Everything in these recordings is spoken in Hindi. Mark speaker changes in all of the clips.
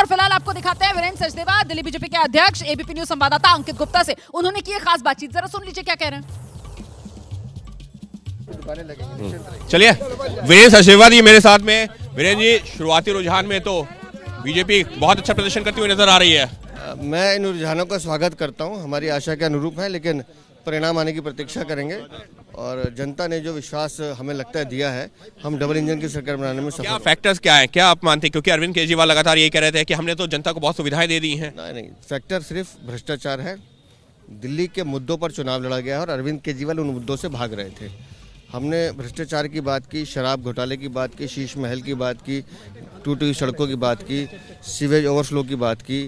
Speaker 1: और फिलहाल आपको दिखाते हैं वीरेंद्र सचदेवा, दिल्ली बीजेपी के अध्यक्ष, एबीपी न्यूज संवाददाता अंकित गुप्ता से उन्होंने की खास बातचीत। जरा सुन लीजिए क्या कह रहे हैं।
Speaker 2: चलिए, वीरेंद्र सचदेवा जी मेरे साथ में। वीरेंद्र जी, शुरुआती रुझान में तो बीजेपी बहुत अच्छा प्रदर्शन करती हुई नजर आ रही है।
Speaker 3: मैं इन रुझानों का स्वागत करता हूं, हमारी आशा के अनुरूप है, लेकिन परिणाम आने की प्रतीक्षा करेंगे। और जनता ने जो विश्वास हमें लगता है दिया है, हम डबल इंजन की सरकार बनाने में सफल।
Speaker 2: क्या फैक्टर्स क्या है, क्या आप मानते हैं? क्योंकि अरविंद केजरीवाल लगातार यही कह रहे थे कि हमने तो जनता को बहुत सुविधाएं दे दी हैं।
Speaker 3: नहीं, फैक्टर सिर्फ भ्रष्टाचार है। दिल्ली के मुद्दों पर चुनाव लड़ा गया है और अरविंद केजरीवाल उन मुद्दों से भाग रहे थे। हमने भ्रष्टाचार की बात की, शराब घोटाले की बात की, शीश महल की बात की, टूटी हुई सड़कों की बात की, सीवेज ओवरफ्लो की बात की,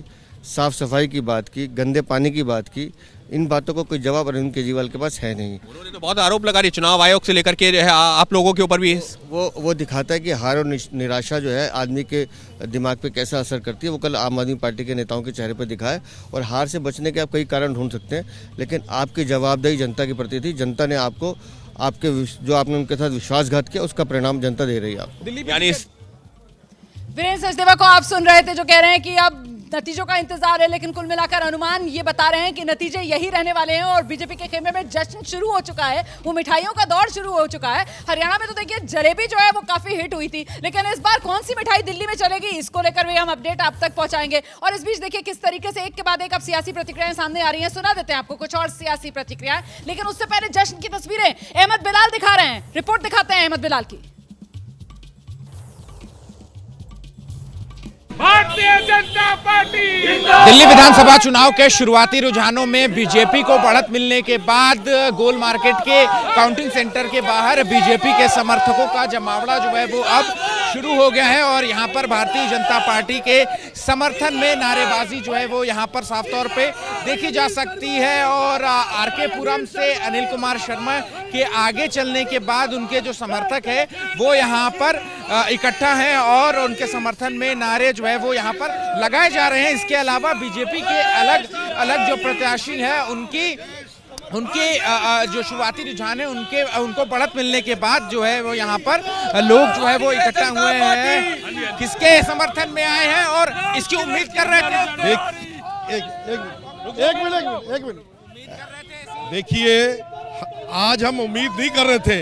Speaker 3: साफ सफाई की बात की, गंदे पानी की बात की। इन बातों को कोई जवाब अरविंद केजरीवाल के पास है नहीं।
Speaker 2: उन्होंने तो बहुत आरोप लगा रही चुनाव आयोग से लेकर के आप लोगों के ऊपर भी।
Speaker 3: वो दिखाता है कि हार और निराशा जो है आदमी के दिमाग पे कैसा असर करती है। वो कल आम आदमी पार्टी के नेताओं के चेहरे पर दिखा है। और हार से बचने के आप कई कारण ढूंढ सकते हैं, लेकिन आपकी जवाबदेही जनता के प्रति थी। जनता ने आपको जो आपने उनके साथ विश्वासघात किया, उसका परिणाम जनता दे रही है आपको।
Speaker 2: दिल्ली यानी
Speaker 1: वीरेंद्र सचदेवा को आप सुन रहे थे जो कह रहे हैं कि अब नतीजों का इंतजार है, लेकिन कुल मिलाकर अनुमान ये बता रहे हैं कि नतीजे यही रहने वाले हैं और बीजेपी के खेमे में जश्न शुरू हो चुका है। वो मिठाइयों का दौर शुरू हो चुका है। हरियाणा में तो देखिए जलेबी जो है वो काफी हिट हुई थी, लेकिन इस बार कौन सी मिठाई दिल्ली में चलेगी, इसको लेकर भी हम अपडेट आप तक पहुंचाएंगे। और इस बीच देखिए किस तरीके से एक के बाद एक अब सियासी प्रतिक्रियाएं सामने आ रही हैं। सुना देते हैं आपको कुछ और सियासी प्रतिक्रियाएं, लेकिन उससे पहले जश्न की तस्वीरें अहमद बिलाल दिखा रहे हैं। रिपोर्ट दिखाते हैं अहमद बिलाल की।
Speaker 4: भारतीय जनता पार्टी
Speaker 5: दिल्ली विधानसभा चुनाव के शुरुआती रुझानों में बीजेपी को बढ़त मिलने के बाद गोल मार्केट के काउंटिंग सेंटर के बाहर बीजेपी के समर्थकों का जमावड़ा जो है वो अब शुरू हो गया है। और यहाँ पर भारतीय जनता पार्टी के समर्थन में नारेबाजी जो है वो यहाँ पर साफ तौर पे देखी जा सकती है। और आरके पुरम से अनिल कुमार शर्मा के आगे चलने के बाद उनके जो समर्थक है वो यहाँ पर इकट्ठा हैं और उनके समर्थन में नारे जो है वो यहाँ पर लगाए जा रहे हैं। इसके अलावा बीजेपी के अलग अलग जो प्रत्याशी हैं उनके जो शुरुआती रुझान है उनको बढ़त मिलने के बाद जो है वो यहाँ पर लोग जो है वो इकट्ठा हुए हैं, किसके समर्थन में आए हैं और इसकी उम्मीद कर रहे थे।
Speaker 6: एक मिनट देखिए, आज हम उम्मीद नहीं कर रहे थे।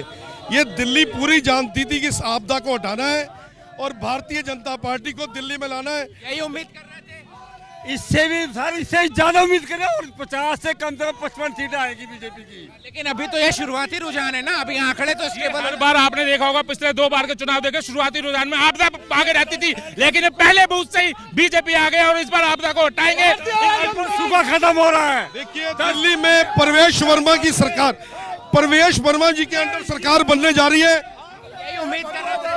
Speaker 6: ये दिल्ली पूरी जानती थी कि इस आपदा को हटाना है और भारतीय जनता पार्टी को दिल्ली में लाना है।
Speaker 5: यही उम्मीद कर रहे थे।
Speaker 4: इससे भी सर, इससे ज्यादा उम्मीद करें और 50 से कम से कम 55 सीटें आएगी बीजेपी की।
Speaker 5: लेकिन अभी तो ये शुरुआती रुझान है ना, अभी आंकड़े तो स्टेबल।
Speaker 4: हर बार आपने देखा होगा, पिछले 2 बार के चुनाव देखे, शुरुआती रुझान में आपदा आगे रहती थी, लेकिन पहले बूथ से ही बीजेपी आ गए और इस बार आपदा को हटाएंगे। सुबह खत्म हो रहा है।
Speaker 6: देखिए, दिल्ली में परवेश वर्मा की सरकार, परवेश वर्मा जी के अंडर सरकार बनने जा रही है।
Speaker 5: यही उम्मीद कर रहे थे।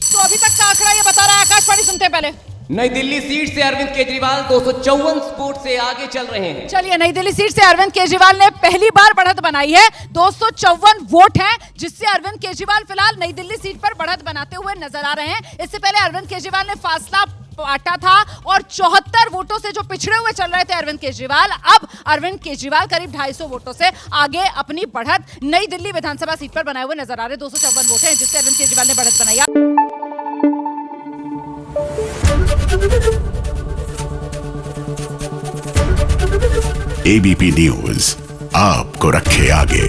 Speaker 1: तो अभी तक का आंकड़ा ये बता रहा है, आकाशवाणी सुनते हैं पहले।
Speaker 7: नई दिल्ली सीट से अरविंद केजरीवाल 254 वोट से आगे चल रहे हैं।
Speaker 1: चलिए, नई दिल्ली सीट से अरविंद केजरीवाल ने पहली बार बढ़त बनाई है। 254 वोट हैं, जिससे अरविंद केजरीवाल फिलहाल नई दिल्ली सीट पर बढ़त बनाते हुए नजर आ रहे हैं। इससे पहले अरविंद केजरीवाल ने फासला बांटा था और 74 वोटों से जो पिछड़े हुए चल रहे थे अरविंद केजरीवाल, अब अरविंद केजरीवाल करीब 250 वोटों से आगे अपनी बढ़त नई दिल्ली विधानसभा सीट पर बनाए हुए नजर आ रहे हैं। 254 वोट हैं जिससे अरविंद केजरीवाल ने बढ़त बनाई।
Speaker 8: एबीपी न्यूज आपको रखे आगे।